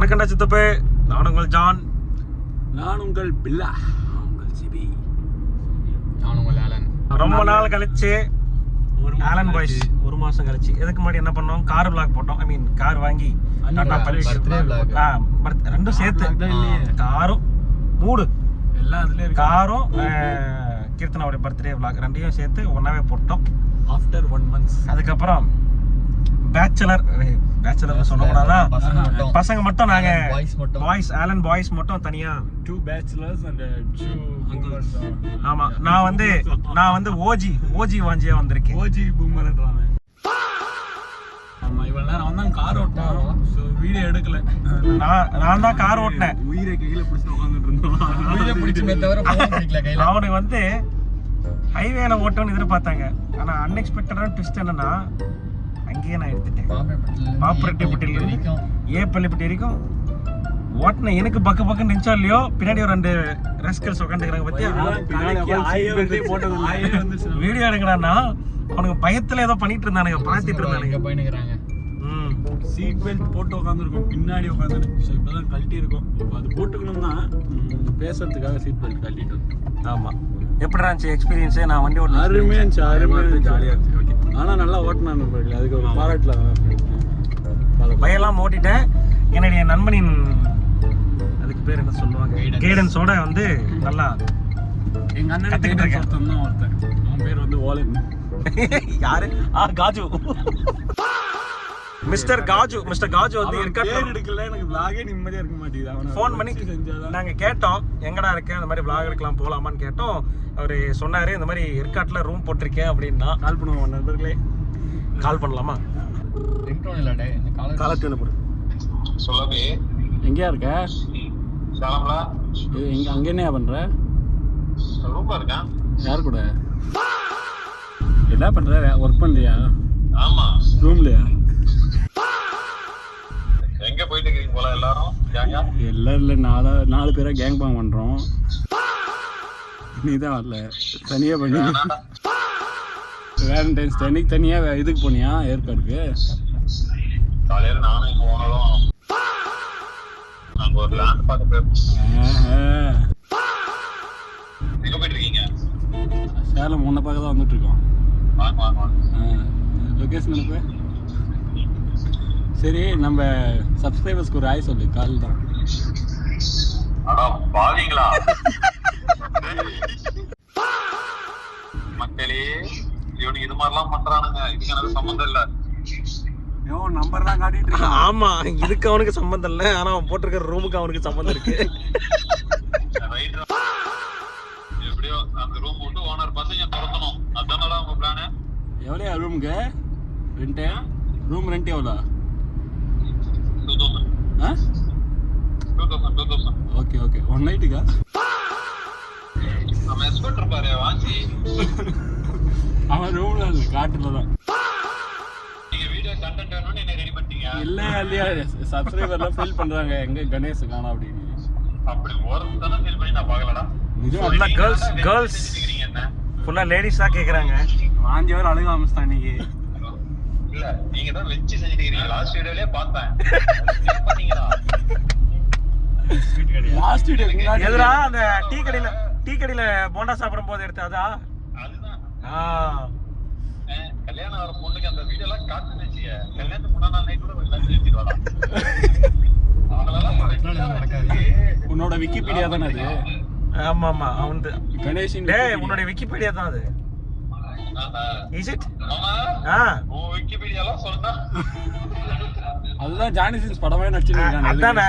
வணக்கம்டா சித்தப்பே. நான் உங்கள் ஜான். நான் உங்கள் பில்லா. நான் உங்கள் சிபி. நான் உங்கள் ஆலன். ரொம்ப நாள் கழிச்சு ஆலன் பாய்ஸ் 1 மாசம் கழிச்சு. எதுக்கு முன்னாடி என்ன பண்ணோம்? கார் விளாக் போட்டோம். ஐ மீன் கார் வாங்கி ரெண்டும் சேர்த்து காரும் மூடு எல்லா இதுலயும் இருக்கு. காரும் கீர்த்தனாவுடைய பர்த்டே விளாக் ரெண்டையும் சேர்த்து ஒன்னாவே போட்டோம். After 1 month. அதுக்கப்புறம் பேச்சுலர் சொல்லக்கூடாதா, பசங்க மட்டும் நாங்க பாய்ஸ் ஆலன் பாய்ஸ் மட்டும் தனியா 2 bachelors and 2 uncles. ஆமா, நான் வந்து ஓஜி வாஞ்சியா வந்திருக்கேன். ஓஜி பூமர்ன்றாங்க. ஆமா, இவ்வளவு நேரம் அவன் தான் கார் ஓட்டான். சோ வீடியோ எடுக்கல. நான் தான் கார் ஓட்டினேன். உயிரை கையில பிடிச்சு உட்கார்ந்துட்டு இருந்தோம். உயிரை பிடிச்சுமே தவிர போன் பிடிக்கல கையில. அவனுக்கு வந்து ஹைவேல ஓட்டணும்னு எதிர்பார்த்தாங்க. ஆனா அன்எக்ஸ்பெக்டடான ட்விஸ்ட் என்னன்னா, அங்கேயே நான் எடுத்துட்டேன். பாப்பரெட்டிப்பட்டியில இருந்து ஏப்பள்ளிப்பட்டி வரைக்கும் ஓட்டின. எனக்கு பக்கு நினைச்சா இல்லையோ, பின்னாடி ஒரு 2 ரஸ்கல்ஸ் உட்காந்துக்கிறாங்க பத்தியா. வீடியோ எடுக்கிறான்னா அவனுக்கு பயத்துல ஏதோ பண்ணிட்டு இருந்தானுங்க, பார்த்துட்டு இருந்தானுங்க. சீட் பெல்ட் போட்டு உட்காந்துருக்கோம், பின்னாடி உட்காந்துரு. ஸோ இப்போதான் கழட்டி இருக்கோம். இப்போ அது போட்டுக்கணும்னா பேசுறதுக்காக சீட் பெல்ட் கழட்டிட்டு இருக்கோம். ஆமா, எப்படி இருந்துச்சு எக்ஸ்பீரியன்ஸு? நான் வண்டி ஓட்ட அருமையாக இருந்துச்சு, ஜாலியாக இருந்துச்சு. ஓகே, ஆனால் நல்லா ஓட்டினான்னு பாருங்களேன். அதுக்கு ஒரு பாராட்டலாம். பயெல்லாம் ஓட்டிட்டேன். என்னுடைய நண்பனின் அதுக்கு பேர் என்ன சொல்லுவாங்க, கைடன்ஸோட வந்து நல்லா எங்க அண்ணன் கைடன்ஸ் ஒருத்தன் தான் ஒருத்தன். அவன் பேர் வந்து ஓலன். யாரு? காஜு. மிஸ்டர் காஜு வந்து பேர் எடுக்கல. எனக்கு vlog நிம்மதியா இருக்க மாட்டேங்குது. அவனை ஃபோன் பண்ணி நாங்க கேட்டோம், எங்கடா இருக்கேன், இந்த மாதிரி vlog எடுக்கலாம் போலாமான்னு கேட்டோம். அவரு சொன்னாரு, இந்த மாதிரி ஏற்காட்டுல ரூம் போட்டிருக்கேன் அப்படின்னா. கால் பண்ணுவோம் நண்பர்களே. கால் பண்ணலாமா? ரிங்டோன் இல்ல டே, இந்த காலத்துல போடு. சொல்லவே எங்கயா இருக்க? சாலம்லா எங்க அங்க என்னையா பண்ற? ரூம்ல இருக்கேன். யார் கூட? என்ன பண்ற? ஒர்க் பண்றியா? ஆமா, ரூம்லயா? எங்க போயிட்டு இருக்கீங்க போல எல்லாரும்? எல்லாம் இல்ல, 4 பேரா கேங் பாங் பண்றோம். நீதான் வரல, தனியா பண்ணி. வேலண்டைன்ஸ் டேக்கு தனியா இதுக்கு போனியா ஏற்காடுக்கு? காலையில நானும் எங்க ஓனரும் நாங்க ஒரு லேண்ட் பார்க்க போயிருக்கோம். எங்க போயிட்டு இருக்கீங்க? சேலம் உன்னை பார்க்க தான் வந்துட்டு இருக்கோம். வாங்க. லொகேஷன் அனுப்பு. சரி, நம்ம சப்ஸ்கிரைபர்ஸ்க்கு ஒரு ஆய் சொல்லு. கால் தான். அடா பாவீங்களா மக்களே, இவனுக்கு இது மாதிரிலாம் பண்றானுங்க. இதுக்கு எனக்கு சம்மந்தம் இல்ல. நம்பர்லாம் காட்டிட்டு இருக்கான். ஆமா, இதுக்கு அவனுக்கு சம்பந்தம் இல்ல, ஆனா அவன் போட்டிருக்கிற ரூமுக்கு அவனுக்கு சம்பந்தம் இருக்கு. எப்படியோ அந்த ரூம் விட்டு ஓனர் பார்த்து இங்க திறந்தணும். அதானடா உங்க பிளானு? எவ்வளோ ரூமுக்கு ரெண்ட்? ரூம் ரெண்ட் எவ்வளோ? 2000. ஓகே 1 நைட்டுக்கா? நம்ம எஸ்பெக்ட் இருப்பாரு வாஞ்சி. அவன் ரூம்ல இல்ல, காட்டுல தான். நீங்க வீடியோ கண்டென்ட் வேணும்னு என்ன ரெடி பண்ணிட்டீங்க? இல்லையா சப்ஸ்கிரைபர்லாம் ஃபீல் பண்றாங்க, எங்க கணேஷ் காணோம் அப்படின்னு. அப்படி ஒருத்தன ஃபீல் பண்ணி நான் பார்க்கலடா. ஃபுல்லா கேர்ள்ஸ் என்ன ஃபுல்லா லேடிஸ் தான் கேக்குறாங்க. வாஞ்சவர் அழுக ஆரம்பிச்சிட்டான் இன்னைக்கு. இல்ல, நீங்க தான் வெச்சு செஞ்சிட்டு இருக்கீங்க. லாஸ்ட் வீடியோலயே பார்த்தேன். பண்ணீங்களா? லாஸ்ட் வீடியோ எதுடா அந்த டீ கடையில போண்டா சாப்பிடும் போது எடுத்து அதா? அதுதான். கல்யாணம் ஆகிற பொண்ணுக்கு அந்த வீடியோ எல்லாம் காட்டுச்சு. கல்யாணத்துக்கு முன்னாடி நைட் கூட லஞ்ச் எடுத்துட்டு வரலாம். உன்னோட விக்கிபீடியா தானே அது? ஆமா அவன் கணேஷின். டேய், உன்னோட விக்கிபீடியா தான் அது. Is it? ஓ விக்கிபீடியா எல்லாம் சொன்னா அதுதான் ஜானி சின்ஸ் படமே நடிச்சிருக்காங்க. அதானே.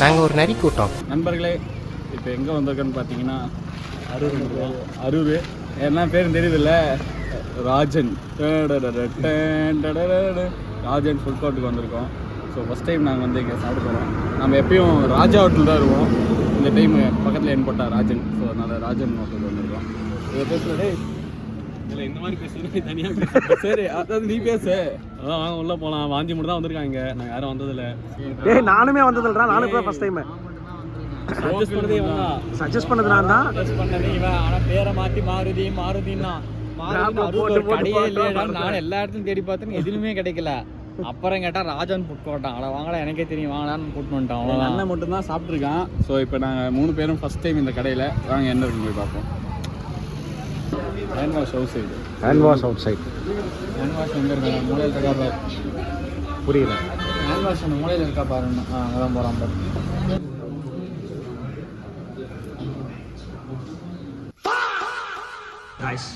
நாங்கள் ஒரு நரி கூட்டம். நண்பர்களே, இப்போ எங்கே வந்திருக்கோன்னு பார்த்தீங்கன்னா அரூர். என்ன பேர் தெரியுதுல்ல? ராஜன் ஃபுட் கோர்ட்டுக்கு வந்திருக்கோம். ஸோ ஃபஸ்ட் டைம் நாங்கள் வந்து இங்கே சாப்பிட போகிறோம். நம்ம எப்பயும் ராஜா ஹோட்டல் தான் இருக்கோம். இந்த டைம் பக்கத்தில் என் போட்டா ராஜன். ஸோ அதனால் ராஜன் ஹோட்டலுக்கு வந்திருக்கோம். இதை பேசுகிறதே இல்லை, இந்த மாதிரி பேசுறது தனியாக. சரி, அதாவது நீ பேசு. அதான் வாங்க உள்ளே போகலாம். வாஞ்சி மட்டும் தான் வந்திருக்காங்க, நாங்கள் யாரும் வந்ததில்லை. நானுமே வந்ததில்லை. நானும் கூட ஃபஸ்ட் டைம். சஜஸ்ட் பண்ணதே இவன் தான். சஜஸ்ட் பண்ணது நான் தான். சஜஸ்ட் பண்ணதே இவன். ஆனால் பேரை மாற்றி மாருதின்னா கடையே இல்லையா. நான் எல்லா இடத்துலையும் தேடி பார்த்தேன், எதுவுமே கிடைக்கல. அப்புறம் கேட்டால் ராஜான்னு புட் போட்டான். அட வாங்கடா, எனக்கே தெரியும் வாங்கடான்னு கூட்டு வந்துட்டான். அவ்வளோ அண்ணன் மட்டும் தான் சாப்பிட்ருக்கான். ஸோ இப்போ நாங்கள் 3 பேரும் ஃபஸ்ட் டைம் இந்த கடையில் வாங்க என்ன இருக்குன்னு போய் பார்ப்போம். Hand wash outside. Hand wash outside. Hand wash எங்கே இருக்கா? மூலையில் இருக்கா பாரு. புரியல. ஹேண்ட் வாஷ் அந்த மூலையில் இருக்கா பாருன்னு. அங்கே தான் போகிறான் பாரு. நைஸ்.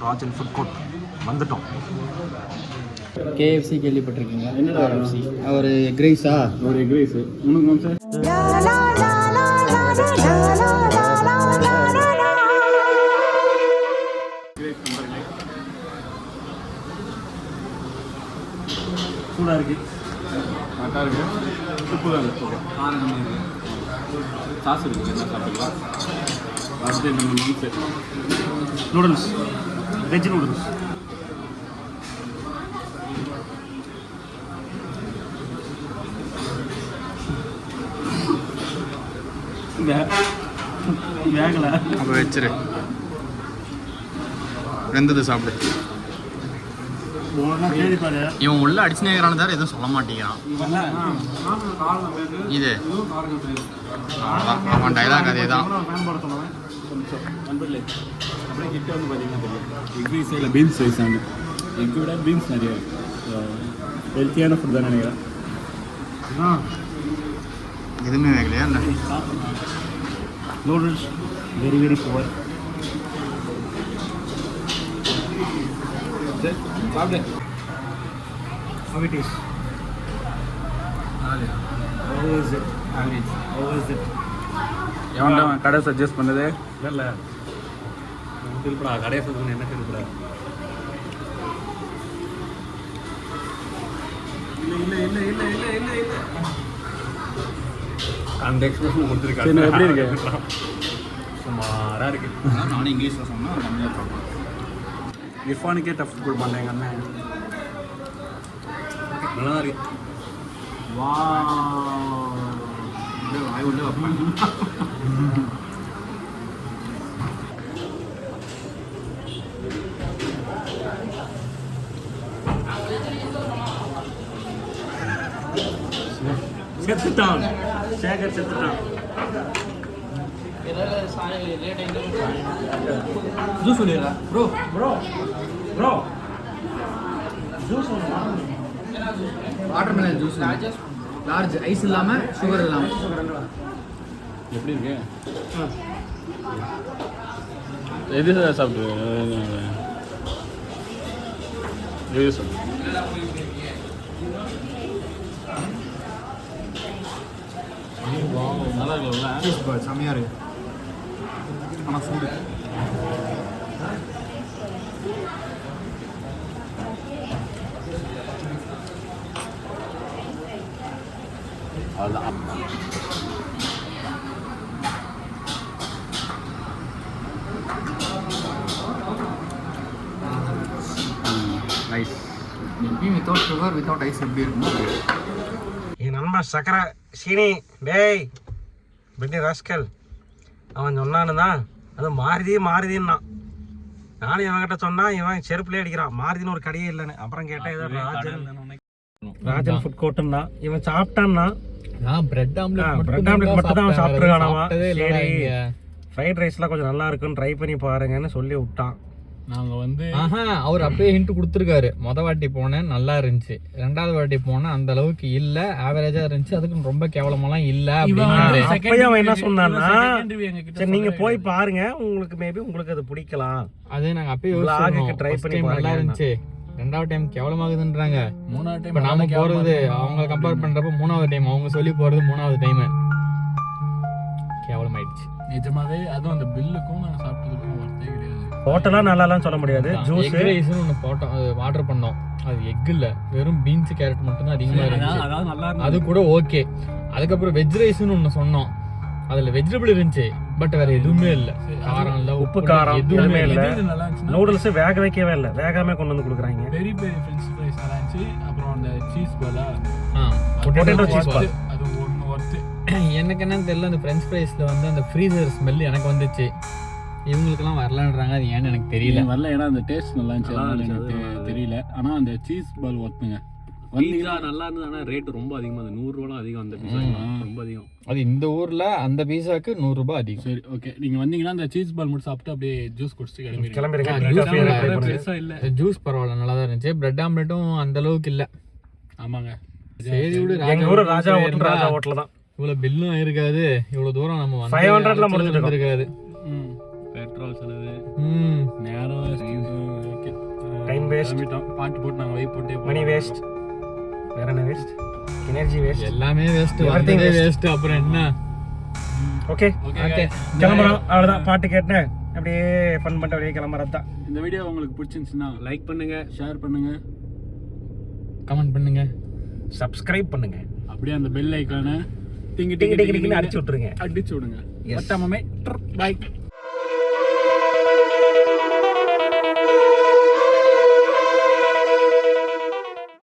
ராஜன் ஃபுட் கோர்ட் வந்துட்டோம். KFC கேள்விப்பட்டிருக்கீங்க? என்ன KFC? ஒரு எக் ரைஸா? ஒரு எக் ரைஸ். உனக்கு சார் சூடாக இருக்கு. கரெக்டாக இருக்கு. உப்பு தான் இருக்கு. காரம் சாஸ் இருக்குது. என்ன சாப்பிடலாம்? அடுத்து நம்ம மீன்ஸ் நூடுல்ஸ், வெஜ் நூடுல்ஸ். வேகல. அப்போ வச்சிரு, வெந்தது சாப்பிடு. இவன் உள்ள அடிச்சுனேங்கிறான தவிர எதுவும் சொல்ல மாட்டேங்கிறான். இது அவன் டைலாக் அதே தான். அப்படியே கிட்ட வந்து பார்த்தீங்கன்னா தெரியும். எக் ரைஸ் இல்லை பீன்ஸ் ரைஸ் ஆகும். எக் விட பீன்ஸ் நிறைய இருக்குது. ஹெல்த்தியான ஃபுட் தான் நினைக்கிறேன். எதுவுமே வேகலையா என்ன? Noodles very very poor. சாப்பிடு. How it is? How is it? Average. How is it? எவன்டா கடை சஜஸ்ட் பண்ணது? இல்லை திருப்படா கடையை சொல்லுங்க. என்ன திருப்படா? இல்லை அந்த எக்ஸ்பிரஷன் கொடுத்துருக்காங்க. எப்படி இருக்கு? சுமாராக இருக்கு. நானும் இங்கிலீஷில் சொன்னால் தமிழில் சொல்கிறேன். இர்ஃபானுக்கே டஃப் கொடுப்பாங்க எங்கள் அண்ணன். நல்லா தான் இருக்கு. வா வாய் ஒன்று வைப்பேன். செத்துட்டான் சேகர், செத்துட்டான். ஜூஸ் சொல்லிடுறா bro. Bro bro juice watermelon juice large, ice இல்லாமல் சுகர் இல்லாமல். எப்படி இருக்கு? எது சாப்பிட்டு எது சாப்பிட்டு நல்லா இருக்குல்ல? செம்மையாக இருக்கு. ஆனால் சூடு. அவ்வளோதான். நைஸ். எப்பயும் வித்தவுட் சுகர் வித்தவுட் ஐஸ் எப்படி இருக்குமோ என் நண்பன் சக்கரை சீனி டேய் பின்னி ராஸ்கல் அவன் சொன்னான்னு தான் அது மாருதின்னா. நானும் இவன்கிட்ட சொன்னா இவன் செருப்புலேயே அடிக்கிறான். மாருதின்னு ஒரு கடையே இல்லைன்னு. அப்புறம் கேட்டேன் ஏதோ ராஜன் ஃபுட் கோர்ட்டுன்னா. இவன் சாப்பிட்டான்னா பிரெட் ஆம்லெட் மட்டும் தான் அவன் சாப்பிட்டுருக்கானாமா. சரி ஃப்ரைட் ரைஸ்லாம் கொஞ்சம் நல்லா இருக்குன்னு ட்ரை பண்ணி பாருங்கன்னு சொல்லி விட்டான். நாங்கள் வந்து அவர் அப்பயே ஹிண்ட் கொடுத்துருக்காரு. மொதல் வாட்டி போனேன் நல்லா இருந்துச்சு, 2வது வாட்டி போனேன் அந்த அளவுக்கு இல்லை, ஆவரேஜா இருந்துச்சு, அதுக்கு ரொம்ப கேவலமெல்லாம் இல்லை அப்படின்னாரு. அப்பயே அவன் என்ன சொன்னான்னா சரி நீங்க போய் பாருங்க, உங்களுக்கு மேபி உங்களுக்கு அது பிடிக்கலாம். அதே நாங்கள் அப்பயே ட்ரை பண்ணி நல்லா இருந்துச்சு, 2வது டைம் கேவலமாகுதுன்றாங்க. 3வது டைம் நாம போறது அவங்க கம்பேர் பண்றப்ப 3வது டைம் அவங்க சொல்லி போறது 3வது டைம் கேவலமாயிடுச்சு நிஜமாவே. அதுவும் அந்த பில்லுக்கும் நாங்கள் சாப்பிட்டதுக்கும் ஒர்த்தே கிடையாது. ஹோட்டலா நல்லாலாம் சொல்ல முடியாது. ஜூஸ் ரைஸ்னு ஒன்று போட்டோம், அது ஆர்டர் பண்ணோம். அது எக் இல்லை, வெறும் பீன்ஸ் கேரட் மட்டும் தான் அதிகமாக இருந்துச்சு. அது கூட ஓகே. அதுக்கப்புறம் வெஜ் ரைஸ்னு ஒன்று சொன்னோம், அதில் வெஜிடபிள் இருந்துச்சு, பட் வேற எதுவுமே இல்லை. காரம் இல்லை, உப்பு காரம் எதுவுமே இல்லை. நூடுல்ஸ் வேக வைக்கவே இல்லை, வேகாமே கொண்டு வந்து கொடுக்குறாங்க. பெரிய பெரிய ஃப்ரெஞ்ச் ஃப்ரைஸ் நல்லா இருந்துச்சு. அப்புறம் அந்த சீஸ் பாலா, பொட்டேட்டோ சீஸ் பால் அது ஒன்று ஒர்த்து. எனக்கு என்னன்னு தெரியல, அந்த ஃப்ரெஞ்ச் ஃப்ரைஸில் வந்து அந்த ஃப்ரீசர் ஸ்மெல் எனக்கு வந்துச்சு. இவங்களுக்கெல்லாம் வரலான்றாங்க, அது ஏன்னு எனக்கு தெரியல. வரல, ஏன்னா அந்த டேஸ்ட் நல்லா இருந்துச்சு, எனக்கு தெரியல. ஆனால் அந்த சீஸ் பால் ஒர்த்துங்க பீஸா நல்லா இருந்தது. ஆனால் ரேட்டு ரொம்ப அதிகமாக, அது 100 ரூபாலாம் அதிகம். அந்த பீஸா ரொம்ப அதிகம். அது இந்த ஊரில் அந்த பீஸாக்கு 100 ரூபாய் அதிகம். சரி, ஓகே. நீங்கள் வந்தீங்கன்னா அந்த சீஸ் பால் மட்டும் சாப்பிட்டு அப்படியே ஜூஸ் குடிச்சிட்டு கிளம்பிருங்க. பெருசாக இல்லை, ஜூஸ் பரவாயில்ல, நல்லா தான் இருந்துச்சு. பிரெட் ஆம்லெட்டும் அந்த அளவுக்கு இல்லை. ஆமாங்க. சரி விடு, எங்கள் ஊர் ராஜா ஹோட்டல் தான். இவ்வளோ பில்லும் இருக்காது, இவ்வளோ தூரம் நம்ம 500ல முடிஞ்சிட்டு இருக்காது. பெட்ரோல் செலவு, ம், நேரம், டைம் வேஸ்ட், பாட்டு போட்டு நாங்கள் வைப் போட்டே மணி வேஸ்ட், வேற என்ன வேஸ்ட், எனர்ஜி வேஸ்ட், எல்லாமே வேஸ்ட், Everything waste. வேஸ்ட். அப்புறம் என்ன? ஓகே ஓகே, கிளம்புறோம். அவ்வளோதான், பாட்டு கேட்டேன், அப்படியே ஃபன் பண்ணிட்டு அப்படியே கிளம்புறது தான். இந்த வீடியோ உங்களுக்கு பிடிச்சிருந்துச்சுன்னா லைக் பண்ணுங்க, ஷேர் பண்ணுங்க, கமெண்ட் பண்ணுங்க, சப்ஸ்கிரைப் பண்ணுங்க, அப்படியே அந்த பெல் ஐக்கானை டிங்கு டிங்கு டிங்கு டிங்குன்னு அடிச்சு விட்டுருங்க. அடிச்சு விடுங்க. Yes. மொத்தமே பாய்.